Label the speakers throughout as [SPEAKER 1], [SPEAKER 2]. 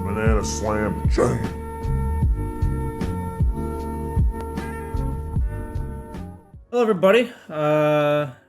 [SPEAKER 1] Banana Slam Jam.
[SPEAKER 2] Hello, everybody.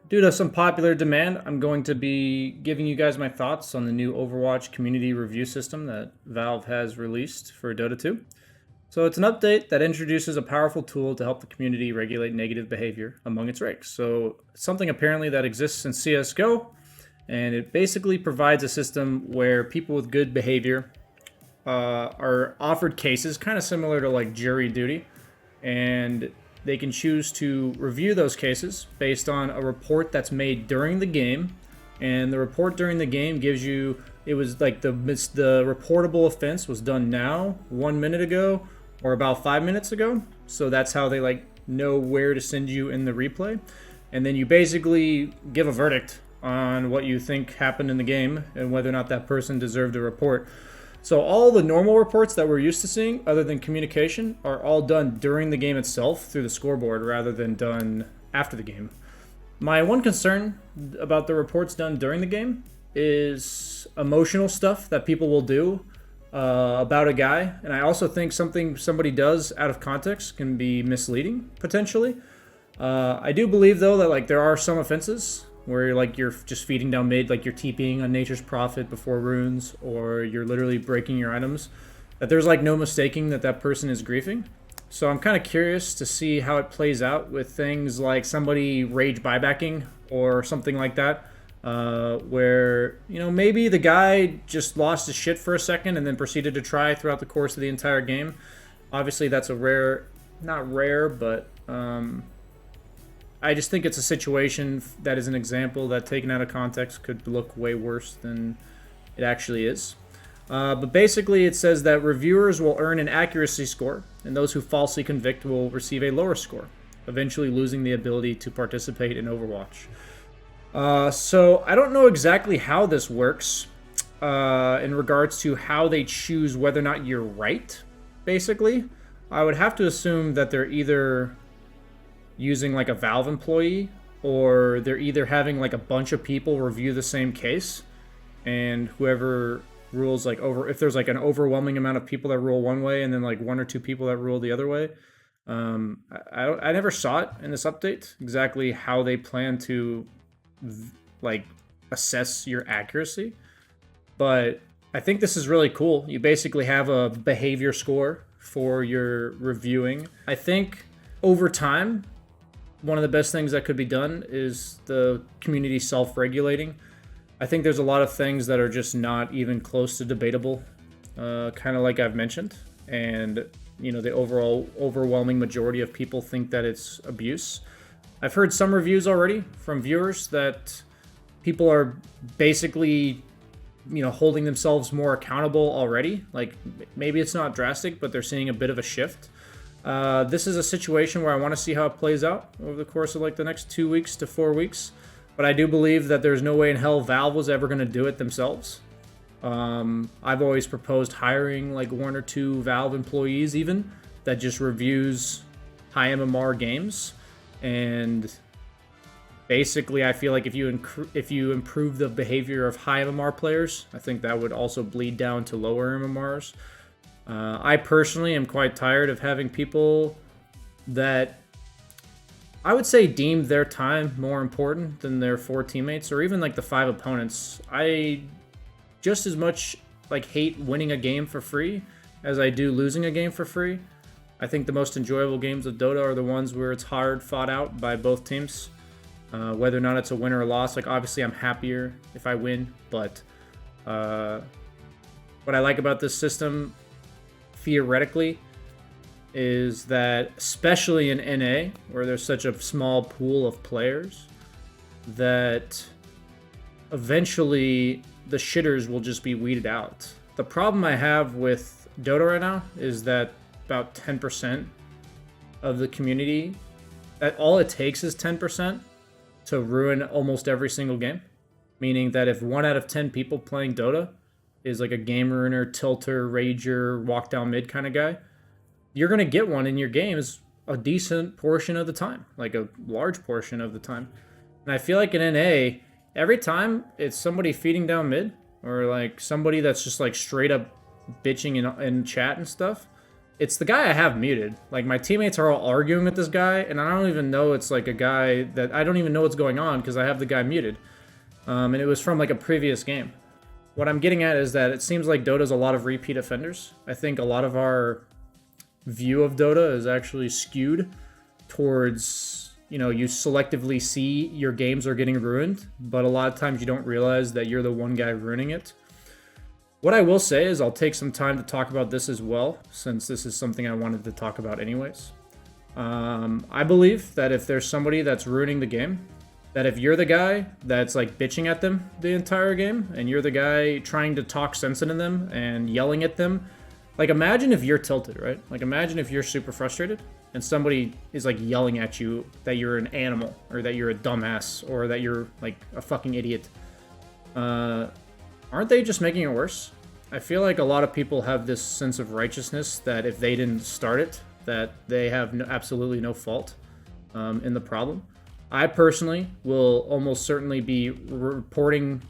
[SPEAKER 2] Due to some popular demand, I'm going to be giving you guys my thoughts on the new Overwatch community review system that Valve has released for Dota 2. So it's an update that introduces a powerful tool to help the community regulate negative behavior among its ranks. So it's something apparently that exists in CS:GO, and it basically provides a system where people with good behavior are offered cases, kind of similar to like jury duty, and they can choose to review those cases based on a report that's made during the game. And the report during the game gives you, it was like the reportable offense was done now, 1 minute ago, or about 5 minutes ago. So that's how they like know where to send you in the replay. And then you basically give a verdict on what you think happened in the game and whether or not that person deserved a report. So all the normal reports that we're used to seeing, other than communication, are all done during the game itself through the scoreboard rather than done after the game. My one concern about the reports done during the game is emotional stuff that people will do about a guy. And I also think something somebody does out of context can be misleading, potentially. I do believe, though, that like there are some offenses where you're just feeding down mid, like you're TPing on Nature's Prophet before runes, or you're literally breaking your items, that there's like no mistaking that that person is griefing. So I'm kind of curious to see how it plays out with things like somebody rage buybacking or something like that, where, you know, maybe the guy just lost his shit for a second and then proceeded to try throughout the course of the entire game. Obviously, that's a rare, not rare, but I just think it's a situation that is an example that, taken out of context, could look way worse than it actually is. But basically, it says that reviewers will earn an accuracy score, and those who falsely convict will receive a lower score, eventually losing the ability to participate in Overwatch. So I don't know exactly how this works in regards to how they choose whether or not you're right, basically. I would have to assume that they're either using like a Valve employee, or they're either having like a bunch of people review the same case, and whoever rules like over, if there's like an overwhelming amount of people that rule one way and then like one or two people that rule the other way. I never saw it in this update exactly how they plan to like assess your accuracy, but I think this is really cool. You basically have a behavior score for your reviewing. I think over time, one of the best things that could be done is the community self-regulating. I think there's a lot of things that are just not even close to debatable, kind of like I've mentioned. And, you know, the overall overwhelming majority of people think that it's abuse. I've heard some reviews already from viewers that people are basically, you know, holding themselves more accountable already. Like, maybe it's not drastic, but they're seeing a bit of a shift. This is a situation where I want to see how it plays out over the course of like the next 2 weeks to 4 weeks. But I do believe that there's no way in hell Valve was ever going to do it themselves. I've always proposed hiring like 1 or 2 Valve employees even that just reviews high MMR games. And basically, I feel like if you improve the behavior of high MMR players, I think that would also bleed down to lower MMRs. I personally am quite tired of having people that I would say deem their time more important than their 4 teammates or even like the 5 opponents. I just as much like hate winning a game for free as I do losing a game for free. I think the most enjoyable games of Dota are the ones where it's hard fought out by both teams. Whether or not it's a win or a loss, like obviously I'm happier if I win, but what I like about this system theoretically is that, especially in NA, where there's such a small pool of players, that eventually the shitters will just be weeded out. The problem I have with Dota right now is that about 10% of the community, that all it takes is 10% to ruin almost every single game. Meaning that if 1 out of 10 people playing Dota is like a game ruiner, tilter, rager, walk down mid kind of guy, you're going to get one in your games a decent portion of the time, like a large portion of the time. And I feel like in NA, every time it's somebody feeding down mid or like somebody that's just like straight up bitching in chat and stuff, it's the guy I have muted. Like, my teammates are all arguing with this guy, and I don't even know it's like a guy that I don't even know what's going on because I have the guy muted. And it was from like a previous game. What I'm getting at is that it seems like Dota's a lot of repeat offenders. I think a lot of our view of Dota is actually skewed towards, you know, you selectively see your games are getting ruined, but a lot of times you don't realize that you're the one guy ruining it. What I will say is I'll take some time to talk about this as well, since this is something I wanted to talk about anyways. I believe that if there's somebody that's ruining the game, that if you're the guy that's like bitching at them the entire game, and you're the guy trying to talk sense into them and yelling at them, like imagine if you're tilted, right? Like imagine if you're super frustrated and somebody is like yelling at you that you're an animal or that you're a dumbass or that you're like a fucking idiot. Aren't they just making it worse? I feel like a lot of people have this sense of righteousness that if they didn't start it, that they have absolutely no fault in the problem. I personally will almost certainly be reporting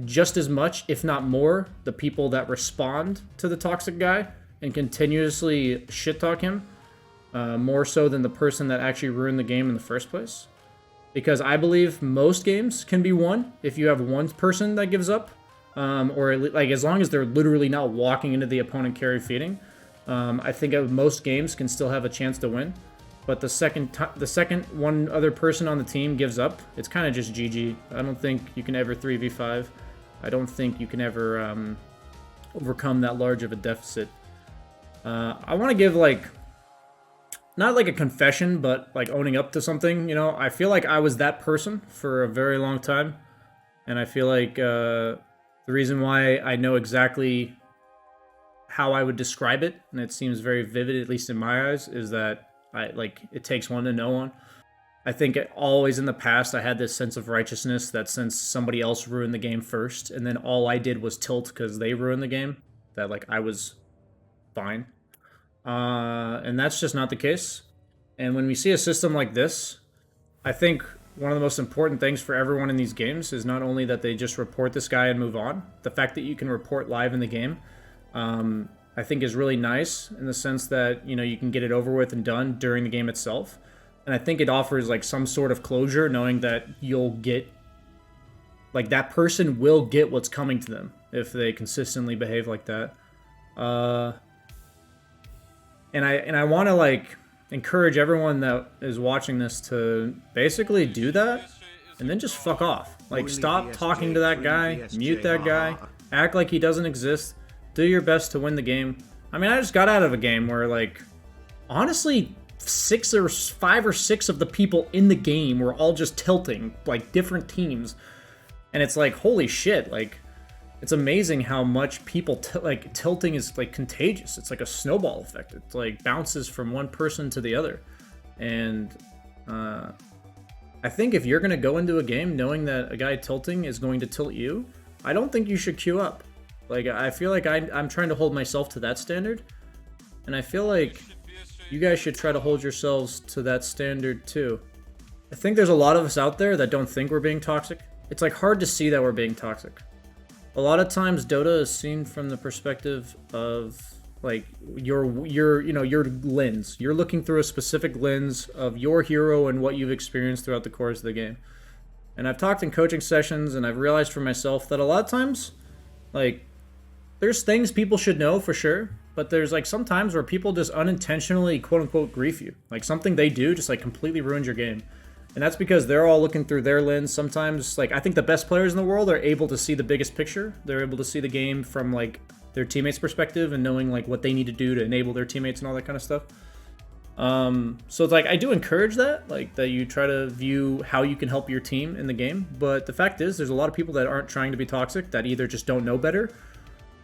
[SPEAKER 2] just as much, if not more, the people that respond to the toxic guy and continuously shit talk him, more so than the person that actually ruined the game in the first place. Because I believe most games can be won if you have one person that gives up, or like as long as they're literally not walking into the opponent carry feeding. I think most games can still have a chance to win. But the second one other person on the team gives up, it's kind of just GG. I don't think you can ever 3v5. I don't think you can ever overcome that large of a deficit. I want to give like, not like a confession, but like owning up to something, you know? I feel like I was that person for a very long time. And I feel like the reason why I know exactly how I would describe it, and it seems very vivid, at least in my eyes, is that it takes one to know one. I think always in the past I had this sense of righteousness that since somebody else ruined the game first, and then all I did was tilt because they ruined the game, that like I was fine. And that's just not the case. And when we see a system like this, I think one of the most important things for everyone in these games is not only that they just report this guy and move on. The fact that you can report live in the game, I think is really nice in the sense that, you know, you can get it over with and done during the game itself. And I think it offers like some sort of closure, knowing that you'll get, like that person will get what's coming to them if they consistently behave like that. And I want to like encourage everyone that is watching this to basically do that and then just fuck off. Like stop talking to that guy, mute that guy, act like he doesn't exist. Do your best to win the game. I mean, I just got out of a game where, like, honestly, 5 or 6 of the people in the game were all just tilting, like, different teams. And it's like, holy shit, like, it's amazing how much people, tilting is, like, contagious. It's like a snowball effect. It, like, bounces from one person to the other. And, I think if you're going to go into a game knowing that a guy tilting is going to tilt you, I don't think you should queue up. Like, I feel like I'm trying to hold myself to that standard, and I feel like you guys should try to hold yourselves to that standard too. I think there's a lot of us out there that don't think we're being toxic. It's like hard to see that we're being toxic. A lot of times Dota is seen from the perspective of like your lens. You're looking through a specific lens of your hero and what you've experienced throughout the course of the game. And I've talked in coaching sessions and I've realized for myself that a lot of times, like, there's things people should know for sure, but there's like some times where people just unintentionally quote unquote grief you. Like something they do just like completely ruins your game. And that's because they're all looking through their lens. Sometimes, like, I think the best players in the world are able to see the biggest picture. They're able to see the game from like their teammates' perspective and knowing like what they need to do to enable their teammates and all that kind of stuff. So it's like, I do encourage that, like that you try to view how you can help your team in the game. But the fact is there's a lot of people that aren't trying to be toxic, that either just don't know better,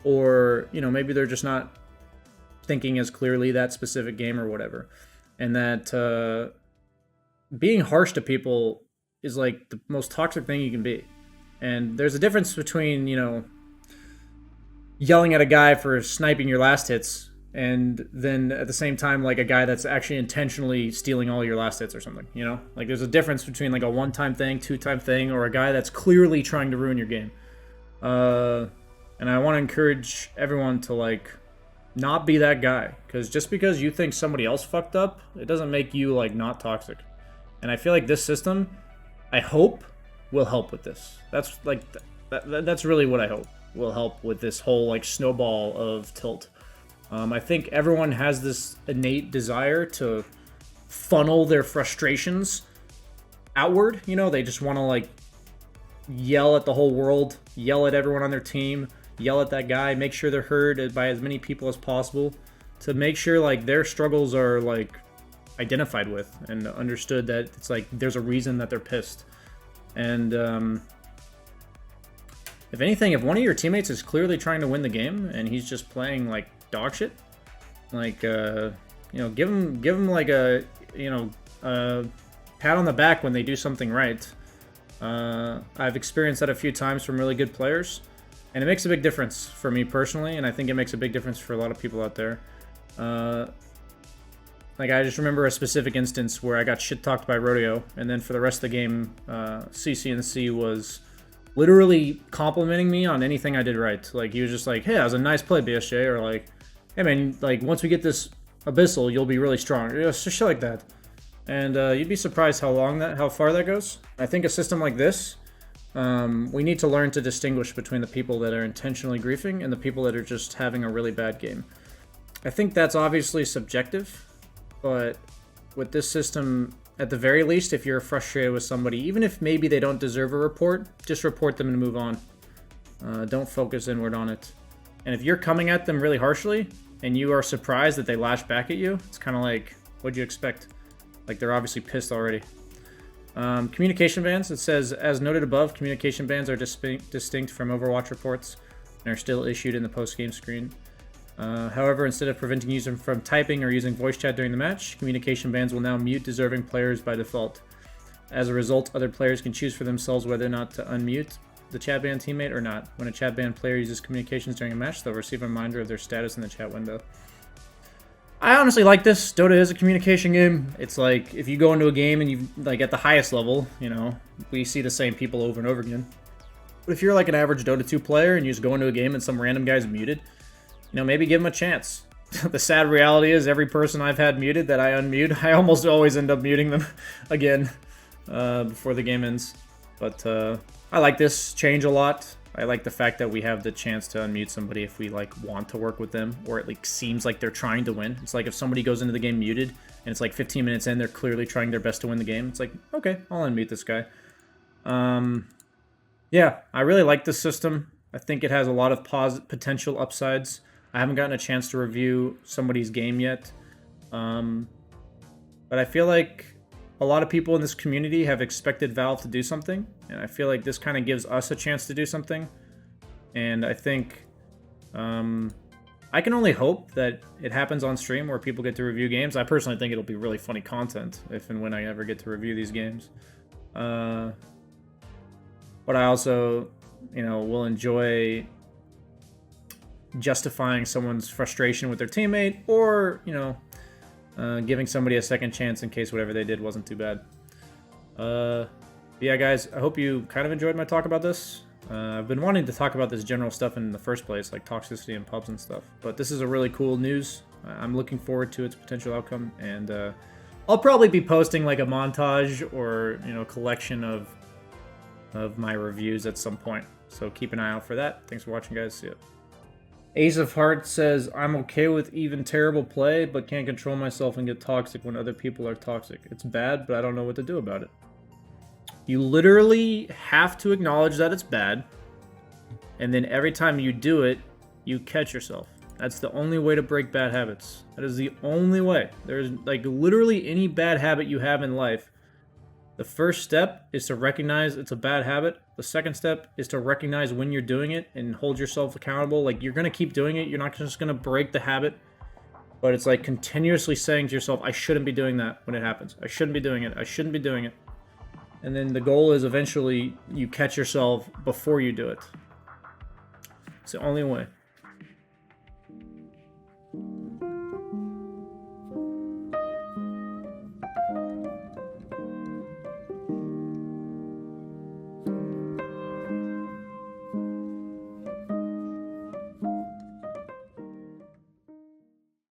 [SPEAKER 2] or, you know, maybe they're just not thinking as clearly that specific game or whatever. And that being harsh to people is like the most toxic thing you can be. And there's a difference between, you know, yelling at a guy for sniping your last hits and then at the same time like a guy that's actually intentionally stealing all your last hits or something, you know? Like there's a difference between like a one-time thing, two-time thing, or a guy that's clearly trying to ruin your game. And I want to encourage everyone to, like, not be that guy. Because just because you think somebody else fucked up, it doesn't make you, like, not toxic. And I feel like this system, I hope, will help with this. That's, like, that's really what I hope will help with this whole, like, snowball of tilt. I think everyone has this innate desire to funnel their frustrations outward. You know, they just want to, like, yell at the whole world, yell at everyone on their team, yell at that guy, make sure they're heard by as many people as possible, to make sure, like, their struggles are, like, identified with and understood, that it's like there's a reason that they're pissed. And if anything, if one of your teammates is clearly trying to win the game and he's just playing like dog shit, like you know, give him like a, you know, pat on the back when they do something right. I've experienced that a few times from really good players, and it makes a big difference for me personally, and I think it makes a big difference for a lot of people out there. Like, I just remember a specific instance where I got shit-talked by Rodeo, and then for the rest of the game, CCNC was literally complimenting me on anything I did right. Like, he was just like, hey, that was a nice play, BSJ, or like, hey, man, like, once we get this Abyssal, you'll be really strong. Just shit like that. And you'd be surprised how far that goes. I think a system like this, we need to learn to distinguish between the people that are intentionally griefing and the people that are just having a really bad game. I think that's obviously subjective, but with this system, at the very least, if you're frustrated with somebody, even if maybe they don't deserve a report, just report them and move on. Don't focus inward on it. And if you're coming at them really harshly, and you are surprised that they lash back at you, it's kind of like, what'd you expect? Like, they're obviously pissed already. Communication bans, it says, as noted above, communication bans are distinct from Overwatch reports and are still issued in the post-game screen. However, instead of preventing users from typing or using voice chat during the match, communication bans will now mute deserving players by default. As a result, other players can choose for themselves whether or not to unmute the chat ban teammate or not. When a chat ban player uses communications during a match, they'll receive a reminder of their status in the chat window. I honestly like this. Dota is a communication game. It's like, if you go into a game and you, like, at the highest level, you know, we see the same people over and over again. But if you're like an average Dota 2 player and you just go into a game and some random guy's muted, you know, maybe give him a chance. The sad reality is every person I've had muted that I unmute, I almost always end up muting them again before the game ends. But I like this change a lot. I like the fact that we have the chance to unmute somebody if we, like, want to work with them, or it, like, seems like they're trying to win. It's like if somebody goes into the game muted and it's like 15 minutes in, they're clearly trying their best to win the game. It's like, okay, I'll unmute this guy. Yeah, I really like this system. I think it has a lot of potential upsides. I haven't gotten a chance to review somebody's game yet. But I feel like a lot of people in this community have expected Valve to do something, and I feel like this kind of gives us a chance to do something. And I think I can only hope that it happens on stream where people get to review games. I personally think it'll be really funny content if and when I ever get to review these games. But I also, you know, will enjoy justifying someone's frustration with their teammate, or, you know, giving somebody a second chance in case whatever they did wasn't too bad. Yeah, guys, I hope you kind of enjoyed my talk about this. I've been wanting to talk about this general stuff in the first place, like toxicity and pubs and stuff, but this is a really cool news. I'm looking forward to its potential outcome, and I'll probably be posting like a montage or, you know, collection of my reviews at some point, so keep an eye out for that. Thanks for watching, guys. See ya. Ace of Hearts says, I'm okay with even terrible play, but can't control myself and get toxic when other people are toxic. It's bad, but I don't know what to do about it. You literally have to acknowledge that it's bad, and then every time you do it, you catch yourself. That's the only way to break bad habits. That is the only way. There's, like, literally any bad habit you have in life. The first step is to recognize it's a bad habit. The second step is to recognize when you're doing it and hold yourself accountable. Like, you're going to keep doing it. You're not just going to break the habit. But it's like continuously saying to yourself, I shouldn't be doing that when it happens. I shouldn't be doing it. I shouldn't be doing it. And then the goal is eventually you catch yourself before you do it. It's the only way.